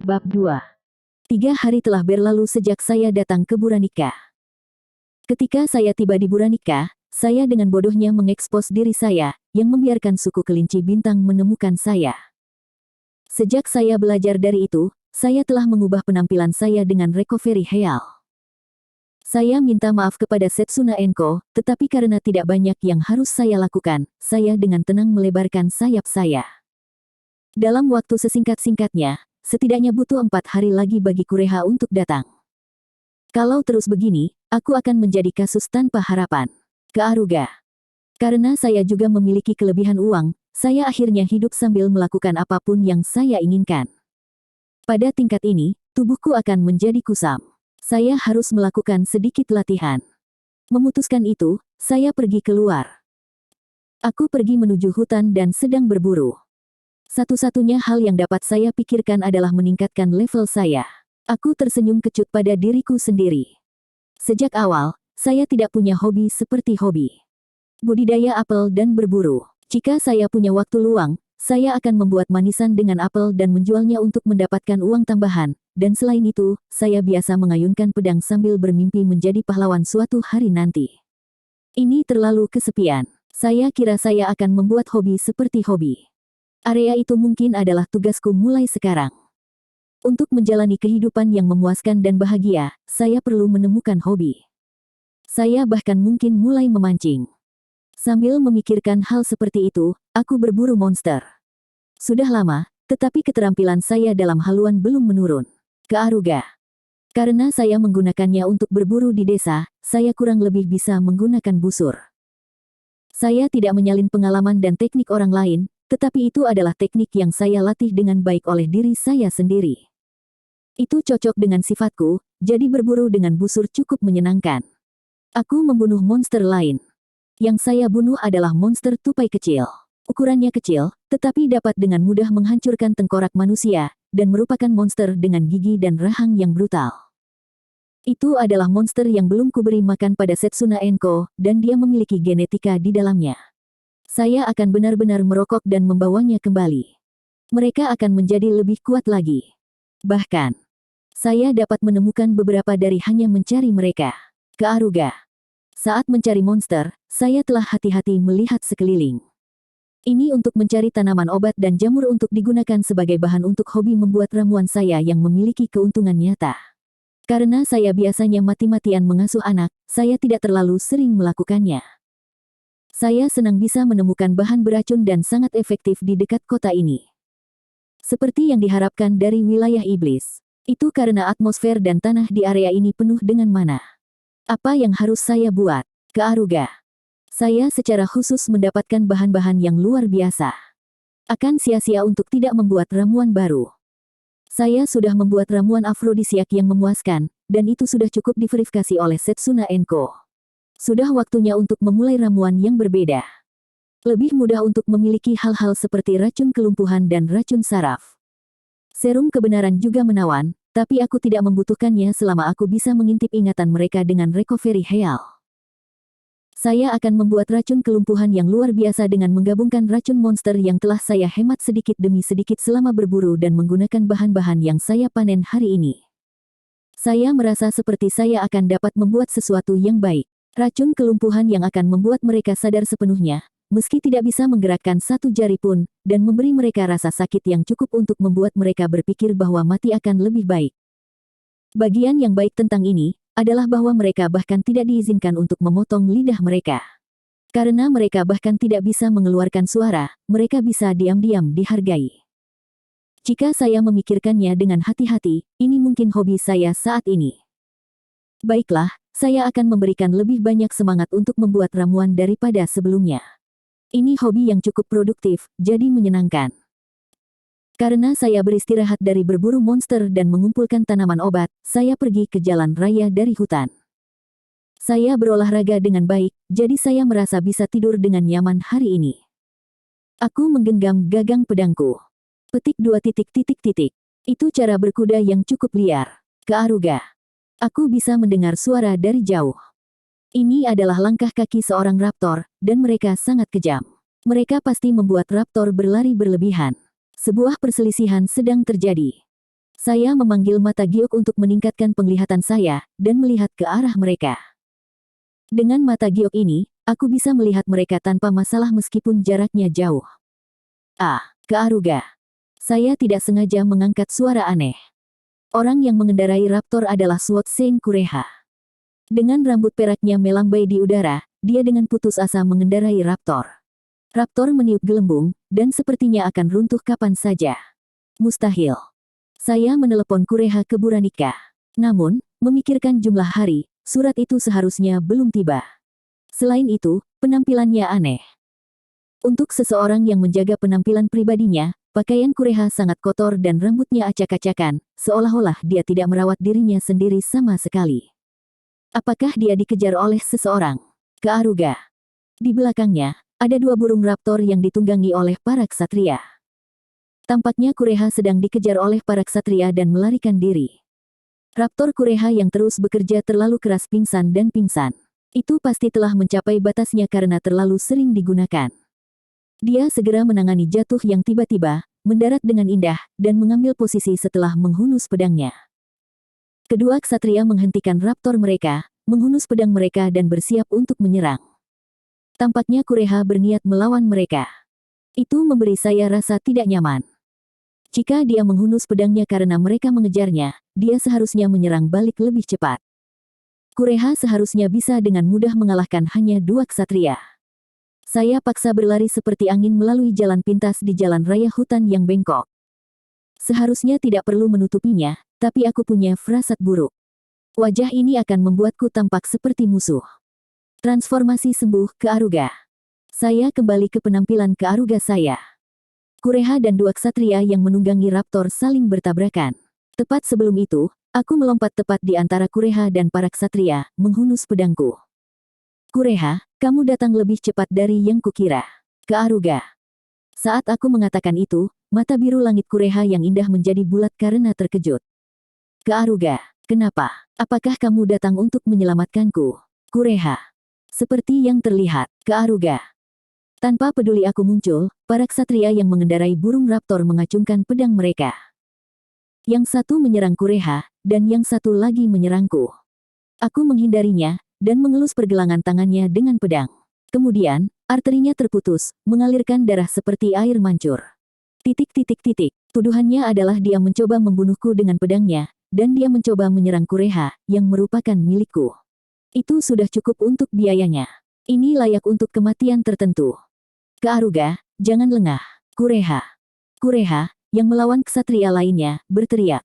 Bab 2. 3 hari telah berlalu sejak saya datang ke Buranika. Ketika saya tiba di Buranika, saya dengan bodohnya mengekspos diri saya, yang membiarkan suku kelinci bintang menemukan saya. Sejak saya belajar dari itu, saya telah mengubah penampilan saya dengan recovery heal. Saya minta maaf kepada Setsuna Enko, tetapi karena tidak banyak yang harus saya lakukan, saya dengan tenang melebarkan sayap saya. Dalam waktu sesingkat-singkatnya, setidaknya butuh 4 hari lagi bagi Kureha untuk datang. Kalau terus begini, aku akan menjadi kasus tanpa harapan. Kearuga. Karena saya juga memiliki kelebihan uang, saya akhirnya hidup sambil melakukan apapun yang saya inginkan. Pada tingkat ini, tubuhku akan menjadi kusam. Saya harus melakukan sedikit latihan. Memutuskan itu, saya pergi keluar. Aku pergi menuju hutan dan sedang berburu. Satu-satunya hal yang dapat saya pikirkan adalah meningkatkan level saya. Aku tersenyum kecut pada diriku sendiri. Sejak awal, saya tidak punya hobi seperti hobi budidaya apel dan berburu. Jika saya punya waktu luang, saya akan membuat manisan dengan apel dan menjualnya untuk mendapatkan uang tambahan. Dan selain itu, saya biasa mengayunkan pedang sambil bermimpi menjadi pahlawan suatu hari nanti. Ini terlalu kesepian. Saya kira saya akan membuat hobi seperti hobi. Area itu mungkin adalah tugasku mulai sekarang. Untuk menjalani kehidupan yang memuaskan dan bahagia, saya perlu menemukan hobi. Saya bahkan mungkin mulai memancing. Sambil memikirkan hal seperti itu, aku berburu monster. Sudah lama, tetapi keterampilan saya dalam haluan belum menurun. Kearuga. Karena saya menggunakannya untuk berburu di desa, saya kurang lebih bisa menggunakan busur. Saya tidak menyalin pengalaman dan teknik orang lain, tetapi itu adalah teknik yang saya latih dengan baik oleh diri saya sendiri. Itu cocok dengan sifatku, jadi berburu dengan busur cukup menyenangkan. Aku membunuh monster lain. Yang saya bunuh adalah monster tupai kecil. Ukurannya kecil, tetapi dapat dengan mudah menghancurkan tengkorak manusia, dan merupakan monster dengan gigi dan rahang yang brutal. Itu adalah monster yang belum kuberi makan pada Setsuna Enko, dan dia memiliki genetika di dalamnya. Saya akan benar-benar merokok dan membawanya kembali. Mereka akan menjadi lebih kuat lagi. Bahkan, saya dapat menemukan beberapa dari hanya mencari mereka. Kearuga. Saat mencari monster, saya telah hati-hati melihat sekeliling. Ini untuk mencari tanaman obat dan jamur untuk digunakan sebagai bahan untuk hobi membuat ramuan saya yang memiliki keuntungan nyata. Karena saya biasanya mati-matian mengasuh anak, saya tidak terlalu sering melakukannya. Saya senang bisa menemukan bahan beracun dan sangat efektif di dekat kota ini. Seperti yang diharapkan dari wilayah iblis. Itu karena atmosfer dan tanah di area ini penuh dengan mana. Apa yang harus saya buat? Kearuga. Saya secara khusus mendapatkan bahan-bahan yang luar biasa. Akan sia-sia untuk tidak membuat ramuan baru. Saya sudah membuat ramuan afrodisiak yang memuaskan, dan itu sudah cukup diverifikasi oleh Setsuna Enko. Sudah waktunya untuk memulai ramuan yang berbeda. Lebih mudah untuk memiliki hal-hal seperti racun kelumpuhan dan racun saraf. Serum kebenaran juga menawan, tapi aku tidak membutuhkannya selama aku bisa mengintip ingatan mereka dengan recovery heal. Saya akan membuat racun kelumpuhan yang luar biasa dengan menggabungkan racun monster yang telah saya hemat sedikit demi sedikit selama berburu dan menggunakan bahan-bahan yang saya panen hari ini. Saya merasa seperti saya akan dapat membuat sesuatu yang baik. Racun kelumpuhan yang akan membuat mereka sadar sepenuhnya, meski tidak bisa menggerakkan satu jari pun, dan memberi mereka rasa sakit yang cukup untuk membuat mereka berpikir bahwa mati akan lebih baik. Bagian yang baik tentang ini adalah bahwa mereka bahkan tidak diizinkan untuk memotong lidah mereka. Karena mereka bahkan tidak bisa mengeluarkan suara, mereka bisa diam-diam dihargai. Jika saya memikirkannya dengan hati-hati, ini mungkin hobi saya saat ini. Baiklah, saya akan memberikan lebih banyak semangat untuk membuat ramuan daripada sebelumnya. Ini hobi yang cukup produktif, jadi menyenangkan. Karena saya beristirahat dari berburu monster dan mengumpulkan tanaman obat, saya pergi ke jalan raya dari hutan. Saya berolahraga dengan baik, jadi saya merasa bisa tidur dengan nyaman hari ini. Aku menggenggam gagang pedangku. Petik 2 titik. Itu cara berkuda yang cukup liar. Kearuga. Aku bisa mendengar suara dari jauh. Ini adalah langkah kaki seorang raptor, dan mereka sangat kejam. Mereka pasti membuat raptor berlari berlebihan. Sebuah perselisihan sedang terjadi. Saya memanggil mata giok untuk meningkatkan penglihatan saya, dan melihat ke arah mereka. Dengan mata giok ini, aku bisa melihat mereka tanpa masalah meskipun jaraknya jauh. Ke Aruga. Saya tidak sengaja mengangkat suara aneh. Orang yang mengendarai raptor adalah Sword Saint Kureha. Dengan rambut peraknya melambai di udara, dia dengan putus asa mengendarai raptor. Raptor meniup gelembung, dan sepertinya akan runtuh kapan saja. Mustahil. Saya menelepon Kureha ke Buranika. Namun, memikirkan jumlah hari, surat itu seharusnya belum tiba. Selain itu, penampilannya aneh. Untuk seseorang yang menjaga penampilan pribadinya, pakaian Kureha sangat kotor dan rambutnya acak-acakan, seolah-olah dia tidak merawat dirinya sendiri sama sekali. Apakah dia dikejar oleh seseorang? Ke Aruga. Di belakangnya, ada 2 burung raptor yang ditunggangi oleh para ksatria. Tampaknya Kureha sedang dikejar oleh para ksatria dan melarikan diri. Raptor Kureha yang terus bekerja terlalu keras pingsan dan pingsan. Itu pasti telah mencapai batasnya karena terlalu sering digunakan. Dia segera menangani jatuh yang tiba-tiba, mendarat dengan indah, dan mengambil posisi setelah menghunus pedangnya. Kedua ksatria menghentikan raptor mereka, menghunus pedang mereka dan bersiap untuk menyerang. Tampaknya Kureha berniat melawan mereka. Itu memberi saya rasa tidak nyaman. Jika dia menghunus pedangnya karena mereka mengejarnya, dia seharusnya menyerang balik lebih cepat. Kureha seharusnya bisa dengan mudah mengalahkan hanya 2 ksatria. Saya paksa berlari seperti angin melalui jalan pintas di jalan raya hutan yang bengkok. Seharusnya tidak perlu menutupinya, tapi aku punya firasat buruk. Wajah ini akan membuatku tampak seperti musuh. Transformasi sembuh ke Aruga. Saya kembali ke penampilan ke Aruga saya. Kureha dan 2 ksatria yang menunggangi raptor saling bertabrakan. Tepat sebelum itu, aku melompat tepat di antara Kureha dan para ksatria, menghunus pedangku. Kureha, kamu datang lebih cepat dari yang kukira. Ke Aruga. Saat aku mengatakan itu, mata biru langit Kureha yang indah menjadi bulat karena terkejut. Ke Aruga, kenapa? Apakah kamu datang untuk menyelamatkanku? Kureha. Seperti yang terlihat, ke Aruga. Tanpa peduli aku muncul, para ksatria yang mengendarai burung raptor mengacungkan pedang mereka. Yang satu menyerang Kureha, dan yang satu lagi menyerangku. Aku menghindarinya, dan mengelus pergelangan tangannya dengan pedang. Kemudian, arterinya terputus, mengalirkan darah seperti air mancur. Tuduhannya adalah dia mencoba membunuhku dengan pedangnya, dan dia mencoba menyerang Kureha, yang merupakan milikku. Itu sudah cukup untuk biayanya. Ini layak untuk kematian tertentu. Ke Aruga, jangan lengah. Kureha. Kureha, yang melawan ksatria lainnya, berteriak.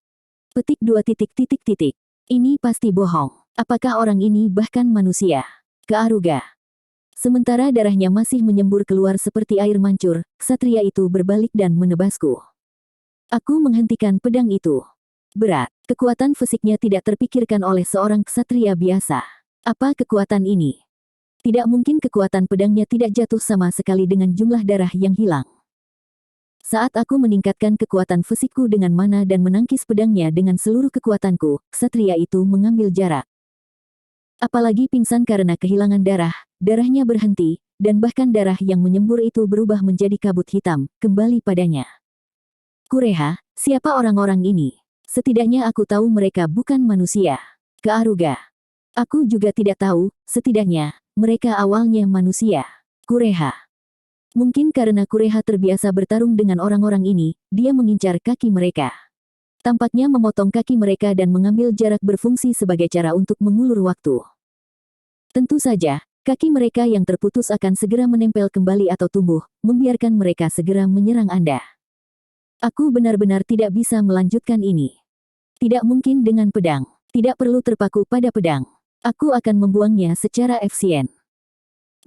Petik 2 titik. Ini pasti bohong. Apakah orang ini bahkan manusia? Ke Aruga. Sementara darahnya masih menyembur keluar seperti air mancur, ksatria itu berbalik dan menebasku. Aku menghentikan pedang itu. Berat, kekuatan fisiknya tidak terpikirkan oleh seorang ksatria biasa. Apa kekuatan ini? Tidak mungkin kekuatan pedangnya tidak jatuh sama sekali dengan jumlah darah yang hilang. Saat aku meningkatkan kekuatan fisikku dengan mana dan menangkis pedangnya dengan seluruh kekuatanku, ksatria itu mengambil jarak. Apalagi pingsan karena kehilangan darah, darahnya berhenti, dan bahkan darah yang menyembur itu berubah menjadi kabut hitam, kembali padanya. Kureha, siapa orang-orang ini? Setidaknya aku tahu mereka bukan manusia. Ke Aruga. Aku juga tidak tahu, setidaknya, mereka awalnya manusia. Kureha. Mungkin karena Kureha terbiasa bertarung dengan orang-orang ini, dia mengincar kaki mereka. Tampaknya memotong kaki mereka dan mengambil jarak berfungsi sebagai cara untuk mengulur waktu. Tentu saja, kaki mereka yang terputus akan segera menempel kembali atau tumbuh, membiarkan mereka segera menyerang Anda. Aku benar-benar tidak bisa melanjutkan ini. Tidak mungkin dengan pedang. Tidak perlu terpaku pada pedang. Aku akan membuangnya secara efisien.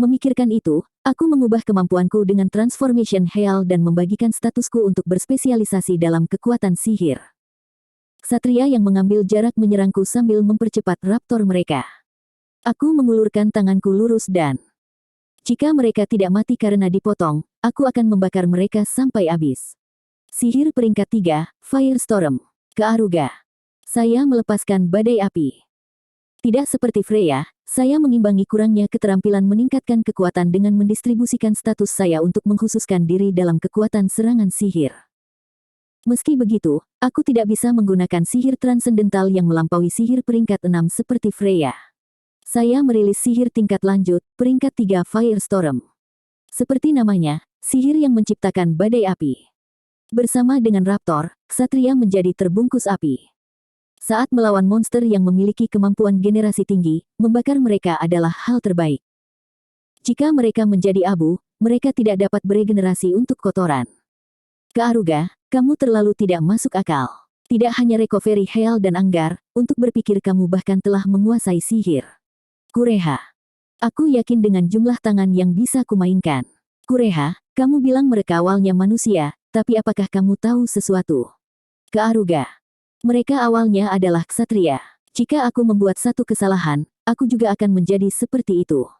Memikirkan itu, aku mengubah kemampuanku dengan transformation Heal dan membagikan statusku untuk berspesialisasi dalam kekuatan sihir. Ksatria yang mengambil jarak menyerangku sambil mempercepat raptor mereka. Aku mengulurkan tanganku lurus dan jika mereka tidak mati karena dipotong, aku akan membakar mereka sampai habis. Sihir peringkat 3, Firestorm. Ke Aruga. Saya melepaskan badai api. Tidak seperti Freya, saya mengimbangi kurangnya keterampilan meningkatkan kekuatan dengan mendistribusikan status saya untuk mengkhususkan diri dalam kekuatan serangan sihir. Meski begitu, aku tidak bisa menggunakan sihir transendental yang melampaui sihir peringkat 6 seperti Freya. Saya merilis sihir tingkat lanjut, peringkat 3 Firestorm. Seperti namanya, sihir yang menciptakan badai api. Bersama dengan Raptor, Ksatria menjadi terbungkus api. Saat melawan monster yang memiliki kemampuan generasi tinggi, membakar mereka adalah hal terbaik. Jika mereka menjadi abu, mereka tidak dapat beregenerasi untuk kotoran. Kearuga, kamu terlalu tidak masuk akal. Tidak hanya recovery Heal dan Anggar, untuk berpikir kamu bahkan telah menguasai sihir. Kureha. Aku yakin dengan jumlah tangan yang bisa kumainkan. Kureha, kamu bilang mereka awalnya manusia, tapi apakah kamu tahu sesuatu? Kearuga. Mereka awalnya adalah ksatria. Jika aku membuat satu kesalahan, aku juga akan menjadi seperti itu.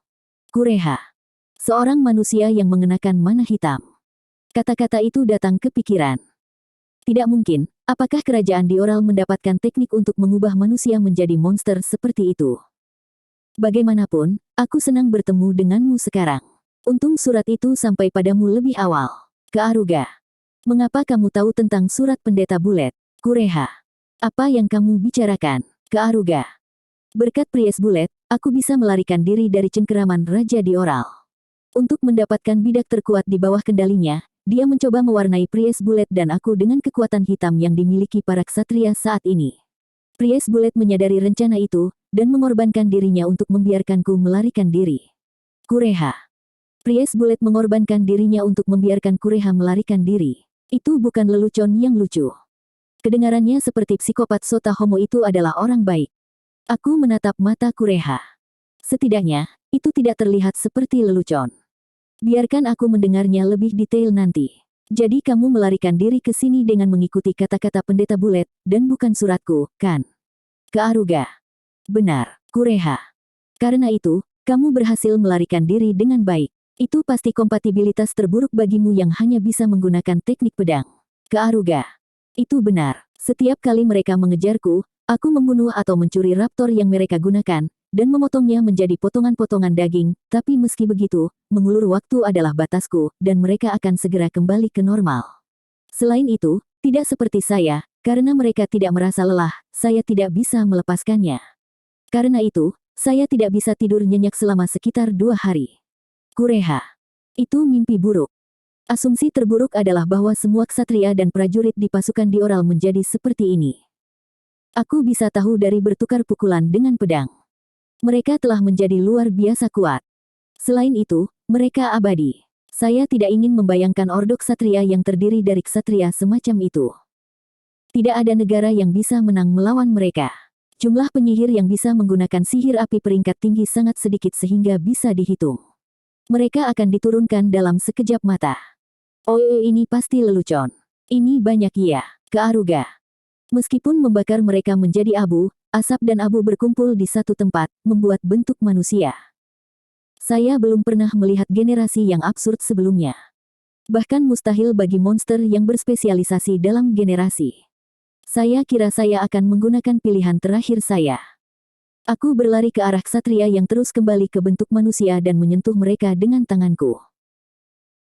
Kureha. Seorang manusia yang mengenakan mana hitam. Kata-kata itu datang ke pikiran. Tidak mungkin, apakah kerajaan Dioral mendapatkan teknik untuk mengubah manusia menjadi monster seperti itu? Bagaimanapun, aku senang bertemu denganmu sekarang. Untung surat itu sampai padamu lebih awal. Kearuga. Mengapa kamu tahu tentang surat pendeta bulet? Kureha. Apa yang kamu bicarakan? Kearuga. Berkat Priest Bulet, aku bisa melarikan diri dari cengkeraman Raja Dioral. Untuk mendapatkan bidak terkuat di bawah kendalinya, dia mencoba mewarnai Priest Bulet dan aku dengan kekuatan hitam yang dimiliki para ksatria saat ini. Priest Bulet menyadari rencana itu, dan mengorbankan dirinya untuk membiarkanku melarikan diri. Kureha. Priest Bulet mengorbankan dirinya untuk membiarkan Kureha melarikan diri. Itu bukan lelucon yang lucu. Kedengarannya seperti psikopat Sota Homo itu adalah orang baik. Aku menatap mata Kureha. Setidaknya, itu tidak terlihat seperti lelucon. Biarkan aku mendengarnya lebih detail nanti. Jadi kamu melarikan diri ke sini dengan mengikuti kata-kata pendeta bulet, dan bukan suratku, kan? Kearuga. Benar, Kureha. Karena itu, kamu berhasil melarikan diri dengan baik. Itu pasti kompatibilitas terburuk bagimu yang hanya bisa menggunakan teknik pedang. Kearuga. Itu benar. Setiap kali mereka mengejarku, aku membunuh atau mencuri raptor yang mereka gunakan, dan memotongnya menjadi potongan-potongan daging, tapi meski begitu, mengulur waktu adalah batasku, dan mereka akan segera kembali ke normal. Selain itu, tidak seperti saya, karena mereka tidak merasa lelah, saya tidak bisa melepaskannya. Karena itu, saya tidak bisa tidur nyenyak selama sekitar 2 hari. Kureha. Itu mimpi buruk. Asumsi terburuk adalah bahwa semua ksatria dan prajurit di pasukan Dioral menjadi seperti ini. Aku bisa tahu dari bertukar pukulan dengan pedang. Mereka telah menjadi luar biasa kuat. Selain itu, mereka abadi. Saya tidak ingin membayangkan ordo ksatria yang terdiri dari ksatria semacam itu. Tidak ada negara yang bisa menang melawan mereka. Jumlah penyihir yang bisa menggunakan sihir api peringkat tinggi sangat sedikit sehingga bisa dihitung. Mereka akan diturunkan dalam sekejap mata. Oh, ini pasti lelucon. Ini banyak ya, Kearuga. Meskipun membakar mereka menjadi abu, asap dan abu berkumpul di satu tempat, membuat bentuk manusia. Saya belum pernah melihat generasi yang absurd sebelumnya. Bahkan mustahil bagi monster yang berspesialisasi dalam generasi. Saya kira saya akan menggunakan pilihan terakhir saya. Aku berlari ke arah ksatria yang terus kembali ke bentuk manusia dan menyentuh mereka dengan tanganku.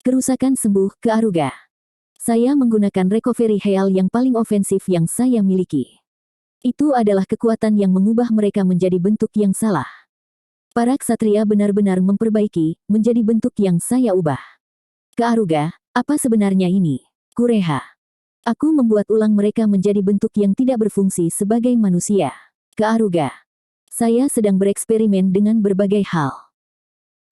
Kerusakan sembuh, Kearuga. Saya menggunakan recovery heal yang paling ofensif yang saya miliki. Itu adalah kekuatan yang mengubah mereka menjadi bentuk yang salah. Para ksatria benar-benar memperbaiki, menjadi bentuk yang saya ubah. Kearuga, apa sebenarnya ini? Kureha. Aku membuat ulang mereka menjadi bentuk yang tidak berfungsi sebagai manusia. Kearuga. Saya sedang bereksperimen dengan berbagai hal.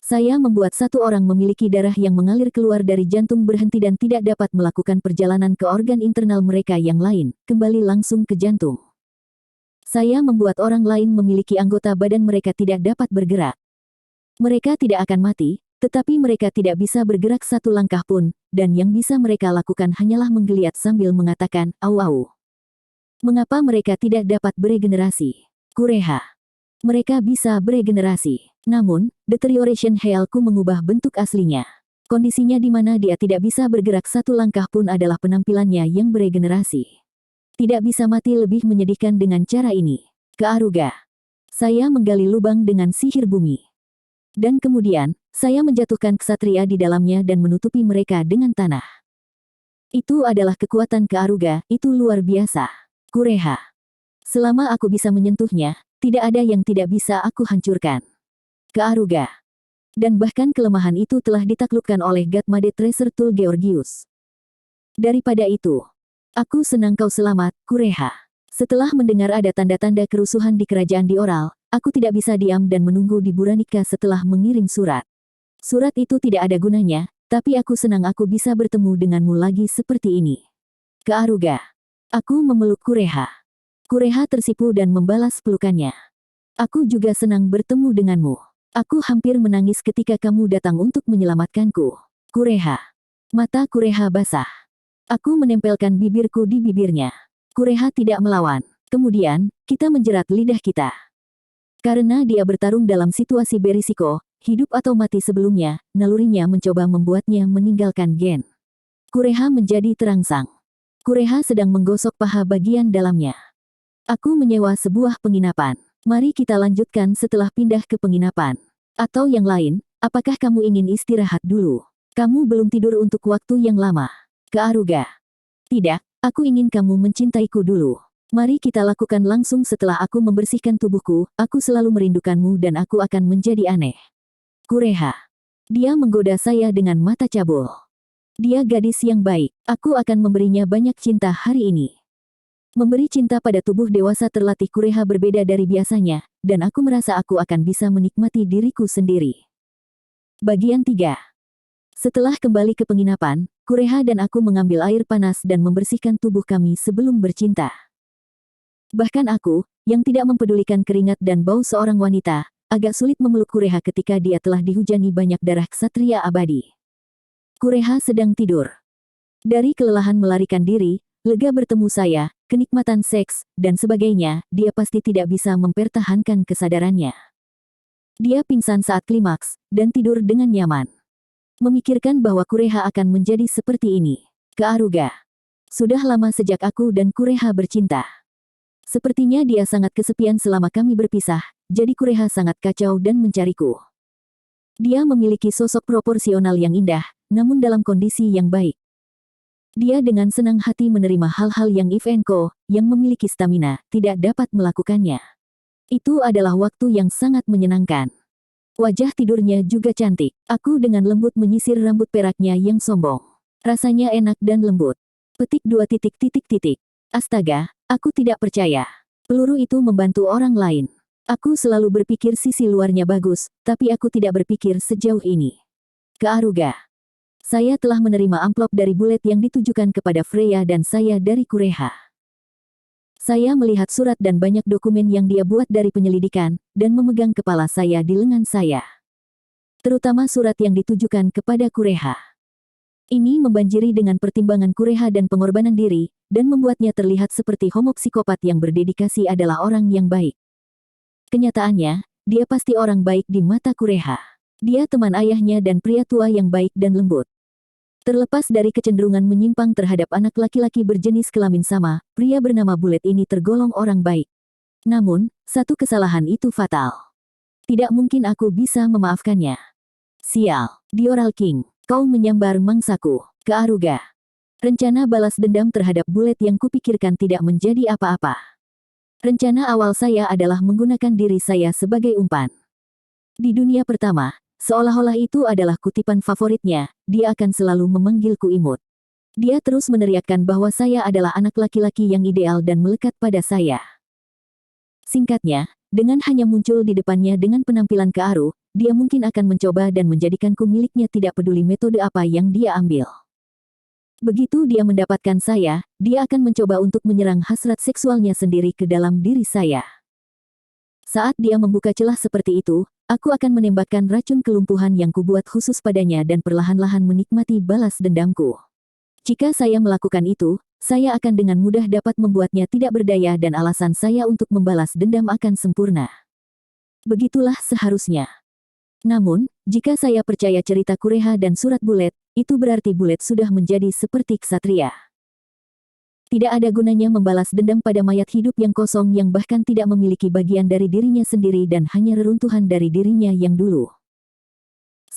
Saya membuat satu orang memiliki darah yang mengalir keluar dari jantung berhenti dan tidak dapat melakukan perjalanan ke organ internal mereka yang lain, kembali langsung ke jantung. Saya membuat orang lain memiliki anggota badan mereka tidak dapat bergerak. Mereka tidak akan mati, tetapi mereka tidak bisa bergerak satu langkah pun, dan yang bisa mereka lakukan hanyalah menggeliat sambil mengatakan, au-au. Mengapa mereka tidak dapat beregenerasi? Kureha. Mereka bisa beregenerasi. Namun, deterioration healku mengubah bentuk aslinya. Kondisinya di mana dia tidak bisa bergerak satu langkah pun adalah penampilannya yang beregenerasi. Tidak bisa mati lebih menyedihkan dengan cara ini. Kearuga. Saya menggali lubang dengan sihir bumi. Dan kemudian, saya menjatuhkan ksatria di dalamnya dan menutupi mereka dengan tanah. Itu adalah kekuatan Kearuga, itu luar biasa. Kureha. Selama aku bisa menyentuhnya, tidak ada yang tidak bisa aku hancurkan. Kearuga. Dan bahkan kelemahan itu telah ditaklukkan oleh Gatmade Treasure Tool Georgius. Daripada itu, aku senang kau selamat, Kureha. Setelah mendengar ada tanda-tanda kerusuhan di kerajaan Dioral, aku tidak bisa diam dan menunggu di Buranika setelah mengirim surat. Surat itu tidak ada gunanya, tapi aku senang aku bisa bertemu denganmu lagi seperti ini. Kearuga. Aku memeluk Kureha. Kureha tersipu dan membalas pelukannya. Aku juga senang bertemu denganmu. Aku hampir menangis ketika kamu datang untuk menyelamatkanku. Kureha. Mata Kureha basah. Aku menempelkan bibirku di bibirnya. Kureha tidak melawan. Kemudian, kita menjerat lidah kita. Karena dia bertarung dalam situasi berisiko, hidup atau mati sebelumnya, nalurinya mencoba membuatnya meninggalkan Gen. Kureha menjadi terangsang. Kureha sedang menggosok paha bagian dalamnya. Aku menyewa sebuah penginapan. Mari kita lanjutkan setelah pindah ke penginapan. Atau yang lain, apakah kamu ingin istirahat dulu? Kamu belum tidur untuk waktu yang lama. Kearuga. Tidak, aku ingin kamu mencintaiku dulu. Mari kita lakukan langsung setelah aku membersihkan tubuhku, aku selalu merindukanmu dan aku akan menjadi aneh. Kureha. Dia menggoda saya dengan mata cabul. Dia gadis yang baik, aku akan memberinya banyak cinta hari ini. Memberi cinta pada tubuh dewasa terlatih Kureha berbeda dari biasanya, dan aku merasa aku akan bisa menikmati diriku sendiri. Bagian 3. Setelah kembali ke penginapan, Kureha dan aku mengambil air panas dan membersihkan tubuh kami sebelum bercinta. Bahkan aku, yang tidak mempedulikan keringat dan bau seorang wanita, agak sulit memeluk Kureha ketika dia telah dihujani banyak darah ksatria abadi. Kureha sedang tidur. Dari kelelahan melarikan diri, lega bertemu saya, kenikmatan seks, dan sebagainya, dia pasti tidak bisa mempertahankan kesadarannya. Dia pingsan saat klimaks, dan tidur dengan nyaman. Memikirkan bahwa Kureha akan menjadi seperti ini. Kearuga. Sudah lama sejak aku dan Kureha bercinta. Sepertinya dia sangat kesepian selama kami berpisah, jadi Kureha sangat kacau dan mencariku. Dia memiliki sosok proporsional yang indah, namun dalam kondisi yang baik. Dia dengan senang hati menerima hal-hal yang Ivanko, yang memiliki stamina, tidak dapat melakukannya. Itu adalah waktu yang sangat menyenangkan. Wajah tidurnya juga cantik. Aku dengan lembut menyisir rambut peraknya yang sombong. Rasanya enak dan lembut. Petik 2 titik titik titik. Astaga, aku tidak percaya. Peluru itu membantu orang lain. Aku selalu berpikir sisi luarnya bagus, tapi aku tidak berpikir sejauh ini. Kearuga. Saya telah menerima amplop dari Bulet yang ditujukan kepada Freya dan saya dari Kureha. Saya melihat surat dan banyak dokumen yang dia buat dari penyelidikan, dan memegang kepala saya di lengan saya. Terutama surat yang ditujukan kepada Kureha. Ini membanjiri dengan pertimbangan Kureha dan pengorbanan diri, dan membuatnya terlihat seperti homo psikopat yang berdedikasi adalah orang yang baik. Kenyataannya, dia pasti orang baik di mata Kureha. Dia teman ayahnya dan pria tua yang baik dan lembut. Terlepas dari kecenderungan menyimpang terhadap anak laki-laki berjenis kelamin sama, pria bernama Bulet ini tergolong orang baik. Namun, satu kesalahan itu fatal. Tidak mungkin aku bisa memaafkannya. Sial, Dioral King, kau menyambar mangsaku. Kearuga. Rencana balas dendam terhadap Bulet yang kupikirkan tidak menjadi apa-apa. Rencana awal saya adalah menggunakan diri saya sebagai umpan. Di dunia pertama, seolah-olah itu adalah kutipan favoritnya, dia akan selalu memanggilku imut. Dia terus meneriakkan bahwa saya adalah anak laki-laki yang ideal dan melekat pada saya. Singkatnya, dengan hanya muncul di depannya dengan penampilan kearu, dia mungkin akan mencoba dan menjadikanku miliknya tidak peduli metode apa yang dia ambil. Begitu dia mendapatkan saya, dia akan mencoba untuk menyerang hasrat seksualnya sendiri ke dalam diri saya. Saat dia membuka celah seperti itu, aku akan menembakkan racun kelumpuhan yang kubuat khusus padanya dan perlahan-lahan menikmati balas dendamku. Jika saya melakukan itu, saya akan dengan mudah dapat membuatnya tidak berdaya dan alasan saya untuk membalas dendam akan sempurna. Begitulah seharusnya. Namun, jika saya percaya cerita Kureha dan surat Bulet, itu berarti Bulet sudah menjadi seperti ksatria. Tidak ada gunanya membalas dendam pada mayat hidup yang kosong yang bahkan tidak memiliki bagian dari dirinya sendiri dan hanya reruntuhan dari dirinya yang dulu.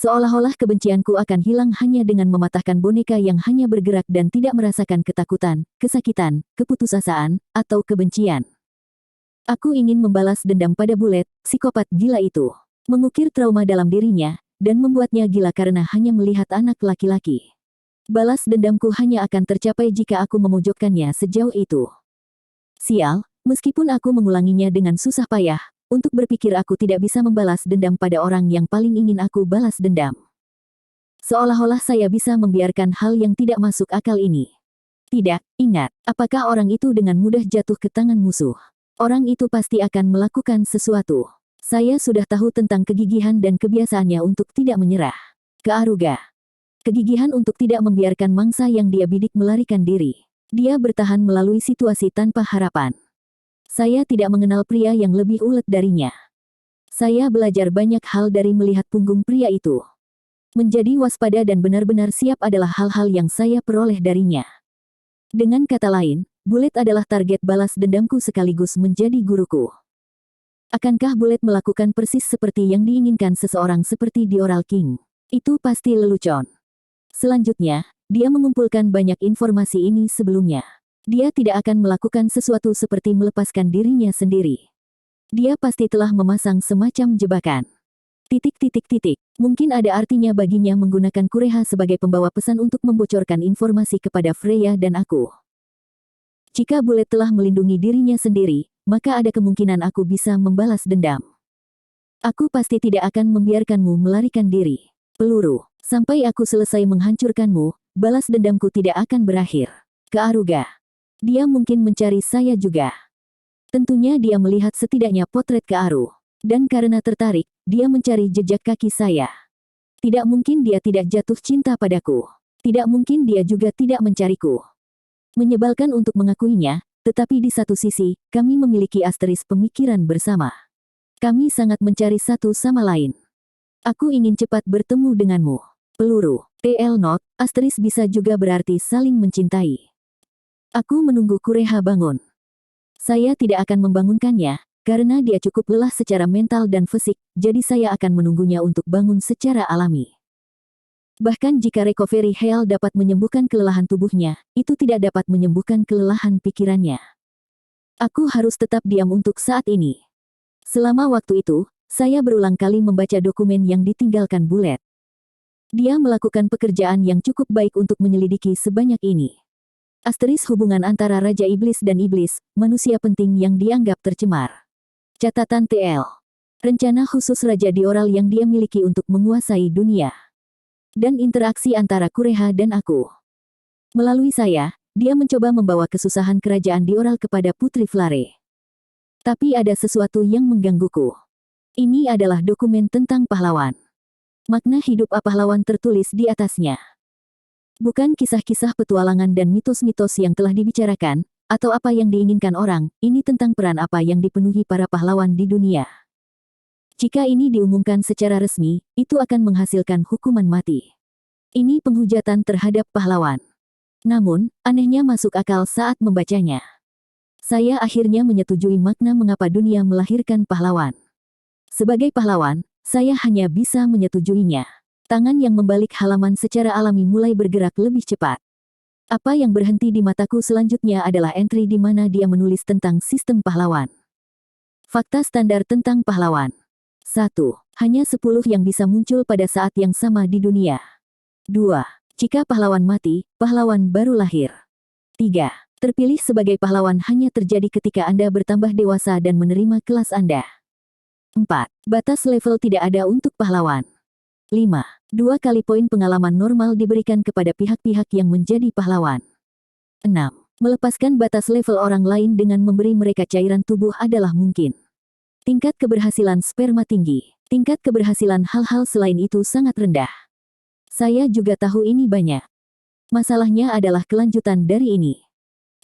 Seolah-olah kebencianku akan hilang hanya dengan mematahkan boneka yang hanya bergerak dan tidak merasakan ketakutan, kesakitan, keputusasaan, atau kebencian. Aku ingin membalas dendam pada Bullet, psikopat gila itu. Mengukir trauma dalam dirinya, dan membuatnya gila karena hanya melihat anak laki-laki. Balas dendamku hanya akan tercapai jika aku memojokkannya sejauh itu. Sial, meskipun aku mengulanginya dengan susah payah, untuk berpikir aku tidak bisa membalas dendam pada orang yang paling ingin aku balas dendam. Seolah-olah saya bisa membiarkan hal yang tidak masuk akal ini. Tidak, ingat, apakah orang itu dengan mudah jatuh ke tangan musuh? Orang itu pasti akan melakukan sesuatu. Saya sudah tahu tentang kegigihan dan kebiasaannya untuk tidak menyerah. Kearuga. Kegigihan untuk tidak membiarkan mangsa yang dia bidik melarikan diri. Dia bertahan melalui situasi tanpa harapan. Saya tidak mengenal pria yang lebih ulet darinya. Saya belajar banyak hal dari melihat punggung pria itu. Menjadi waspada dan benar-benar siap adalah hal-hal yang saya peroleh darinya. Dengan kata lain, Bullet adalah target balas dendamku sekaligus menjadi guruku. Akankah Bullet melakukan persis seperti yang diinginkan seseorang seperti Dioral King? Itu pasti lelucon. Selanjutnya, dia mengumpulkan banyak informasi ini sebelumnya. Dia tidak akan melakukan sesuatu seperti melepaskan dirinya sendiri. Dia pasti telah memasang semacam jebakan. Mungkin ada artinya baginya menggunakan Kureha sebagai pembawa pesan untuk membocorkan informasi kepada Freya dan aku. Jika Bullet telah melindungi dirinya sendiri, maka ada kemungkinan aku bisa membalas dendam. Aku pasti tidak akan membiarkanmu melarikan diri. Peluru, sampai aku selesai menghancurkanmu, balas dendamku tidak akan berakhir. Kearuga. Dia mungkin mencari saya juga. Tentunya dia melihat setidaknya potret Kearu. Dan karena tertarik, dia mencari jejak kaki saya. Tidak mungkin dia tidak jatuh cinta padaku. Tidak mungkin dia juga tidak mencariku. Menyebalkan untuk mengakuinya, tetapi di satu sisi, kami memiliki asteris pemikiran bersama. Kami sangat mencari satu sama lain. Aku ingin cepat bertemu denganmu. Peluru, TL Not, asteris bisa juga berarti saling mencintai. Aku menunggu Kureha bangun. Saya tidak akan membangunkannya, karena dia cukup lelah secara mental dan fisik, jadi saya akan menunggunya untuk bangun secara alami. Bahkan jika recovery heal dapat menyembuhkan kelelahan tubuhnya, itu tidak dapat menyembuhkan kelelahan pikirannya. Aku harus tetap diam untuk saat ini. Selama waktu itu, saya berulang kali membaca dokumen yang ditinggalkan Bullet. Dia melakukan pekerjaan yang cukup baik untuk menyelidiki sebanyak ini. Asteris hubungan antara Raja Iblis dan Iblis, manusia penting yang dianggap tercemar. Catatan TL. Rencana khusus Raja Dioral yang dia miliki untuk menguasai dunia. Dan interaksi antara Kureha dan aku. Melalui saya, dia mencoba membawa kesusahan kerajaan Dioral kepada Putri Flare. Tapi ada sesuatu yang menggangguku. Ini adalah dokumen tentang pahlawan. Makna hidup pahlawan tertulis di atasnya. Bukan kisah-kisah petualangan dan mitos-mitos yang telah dibicarakan, atau apa yang diinginkan orang, ini tentang peran apa yang dipenuhi para pahlawan di dunia. Jika ini diumumkan secara resmi, itu akan menghasilkan hukuman mati. Ini penghujatan terhadap pahlawan. Namun, anehnya masuk akal saat membacanya. Saya akhirnya menyetujui makna mengapa dunia melahirkan pahlawan. Sebagai pahlawan, saya hanya bisa menyetujuinya. Tangan yang membalik halaman secara alami mulai bergerak lebih cepat. Apa yang berhenti di mataku selanjutnya adalah entry di mana dia menulis tentang sistem pahlawan. Fakta standar tentang pahlawan. 1. Hanya 10 yang bisa muncul pada saat yang sama di dunia. 2. Jika pahlawan mati, pahlawan baru lahir. 3. Terpilih sebagai pahlawan hanya terjadi ketika Anda bertambah dewasa dan menerima kelas Anda. 4. Batas level tidak ada untuk pahlawan. 5. 2 kali poin pengalaman normal diberikan kepada pihak-pihak yang menjadi pahlawan. 6. Melepaskan batas level orang lain dengan memberi mereka cairan tubuh adalah mungkin. Tingkat keberhasilan sperma tinggi. Tingkat keberhasilan hal-hal selain itu sangat rendah. Saya juga tahu ini banyak. Masalahnya adalah kelanjutan dari ini.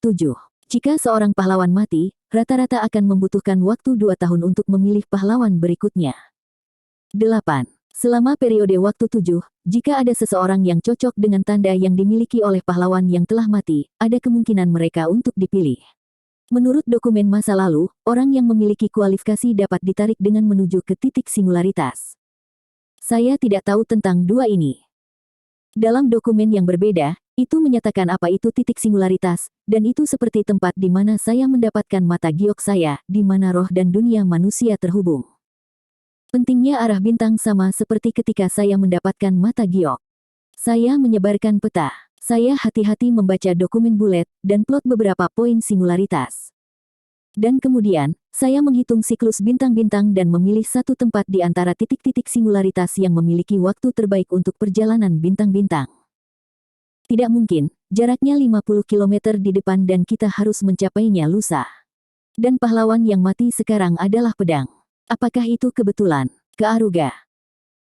7. Jika seorang pahlawan mati, rata-rata akan membutuhkan waktu 2 tahun untuk memilih pahlawan berikutnya. 8. Selama periode waktu 7, jika ada seseorang yang cocok dengan tanda yang dimiliki oleh pahlawan yang telah mati, ada kemungkinan mereka untuk dipilih. Menurut dokumen masa lalu, orang yang memiliki kualifikasi dapat ditarik dengan menuju ke titik singularitas. Saya tidak tahu tentang dua ini. Dalam dokumen yang berbeda, itu menyatakan apa itu titik singularitas, dan itu seperti tempat di mana saya mendapatkan mata giok saya, di mana roh dan dunia manusia terhubung. Pentingnya arah bintang sama seperti ketika saya mendapatkan mata giok. Saya menyebarkan peta. Saya hati-hati membaca dokumen bulet, dan plot beberapa poin singularitas. Dan kemudian, saya menghitung siklus bintang-bintang dan memilih satu tempat di antara titik-titik singularitas yang memiliki waktu terbaik untuk perjalanan bintang-bintang. Tidak mungkin, jaraknya 50 km di depan dan kita harus mencapainya lusa. Dan pahlawan yang mati sekarang adalah pedang. Apakah itu kebetulan? Kearuga.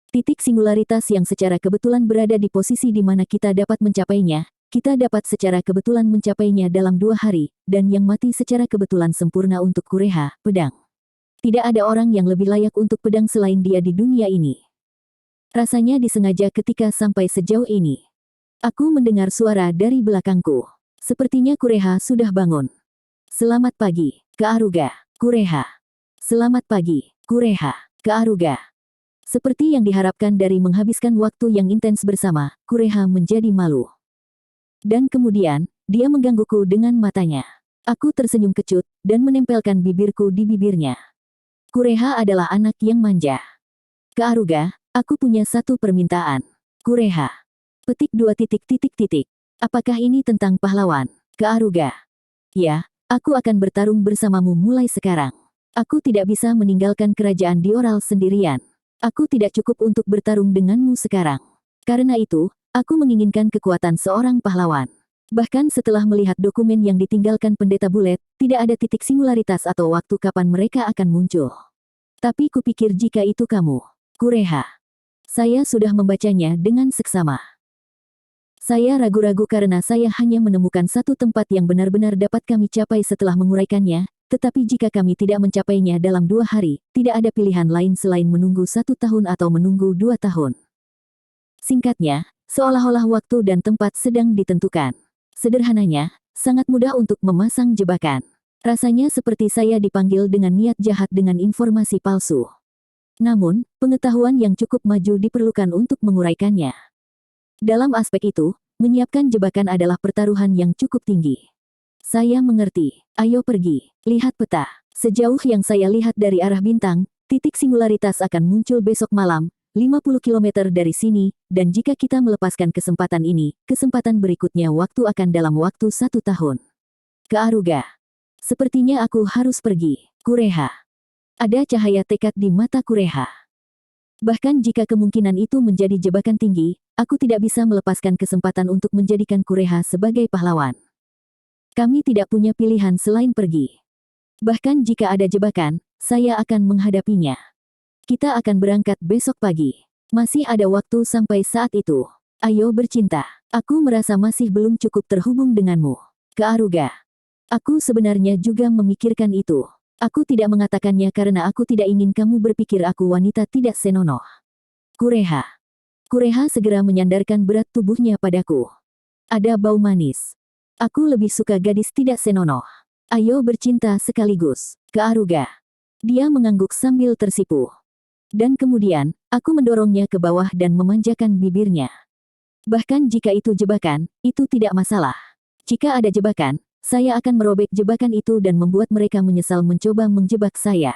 Titik singularitas yang secara kebetulan berada di posisi di mana kita dapat mencapainya, kita dapat secara kebetulan mencapainya dalam 2 hari, dan yang mati secara kebetulan sempurna untuk Kureha, pedang. Tidak ada orang yang lebih layak untuk pedang selain dia di dunia ini. Rasanya disengaja ketika sampai sejauh ini. Aku mendengar suara dari belakangku. Sepertinya Kureha sudah bangun. Selamat pagi, Kearuga, Kureha. Selamat pagi, Kureha, Kearuga. Seperti yang diharapkan dari menghabiskan waktu yang intens bersama, Kureha menjadi malu. Dan kemudian, dia menggangguku dengan matanya. Aku tersenyum kecut, dan menempelkan bibirku di bibirnya. Kureha adalah anak yang manja. Kearuga, aku punya satu permintaan. Kureha. Petik 2 titik titik titik. Apakah ini tentang pahlawan? Kearuga. Ya, aku akan bertarung bersamamu mulai sekarang. Aku tidak bisa meninggalkan kerajaan Dioral sendirian. Aku tidak cukup untuk bertarung denganmu sekarang. Karena itu, aku menginginkan kekuatan seorang pahlawan. Bahkan setelah melihat dokumen yang ditinggalkan pendeta bulet, tidak ada titik singularitas atau waktu kapan mereka akan muncul. Tapi kupikir jika itu kamu, Kureha. Saya sudah membacanya dengan seksama. Saya ragu-ragu karena saya hanya menemukan satu tempat yang benar-benar dapat kami capai setelah menguraikannya, tetapi jika kami tidak mencapainya dalam 2 hari, tidak ada pilihan lain selain menunggu 1 tahun atau menunggu 2 tahun. Singkatnya, seolah-olah waktu dan tempat sedang ditentukan. Sederhananya, sangat mudah untuk memasang jebakan. Rasanya seperti saya dipanggil dengan niat jahat dengan informasi palsu. Namun, pengetahuan yang cukup maju diperlukan untuk menguraikannya. Dalam aspek itu, menyiapkan jebakan adalah pertaruhan yang cukup tinggi. Saya mengerti. Ayo pergi, lihat peta. Sejauh yang saya lihat dari arah bintang, titik singularitas akan muncul besok malam, 50 km dari sini, dan jika kita melepaskan kesempatan ini, kesempatan berikutnya waktu akan dalam waktu 1 tahun. Kearuga. Sepertinya aku harus pergi, Kureha. Ada cahaya tekad di mata Kureha. Bahkan jika kemungkinan itu menjadi jebakan tinggi, aku tidak bisa melepaskan kesempatan untuk menjadikan Kureha sebagai pahlawan. Kami tidak punya pilihan selain pergi. Bahkan jika ada jebakan, saya akan menghadapinya. Kita akan berangkat besok pagi. Masih ada waktu sampai saat itu. Ayo bercinta. Aku merasa masih belum cukup terhubung denganmu. Kearuga. Aku sebenarnya juga memikirkan itu. Aku tidak mengatakannya karena aku tidak ingin kamu berpikir aku wanita tidak senonoh. Kureha. Kureha segera menyandarkan berat tubuhnya padaku. Ada bau manis. Aku lebih suka gadis tidak senonoh. Ayo bercinta sekaligus. Kearuga. Dia mengangguk sambil tersipu. Dan kemudian, aku mendorongnya ke bawah dan memanjakan bibirnya. Bahkan jika itu jebakan, itu tidak masalah. Jika ada jebakan, saya akan merobek jebakan itu dan membuat mereka menyesal mencoba menjebak saya.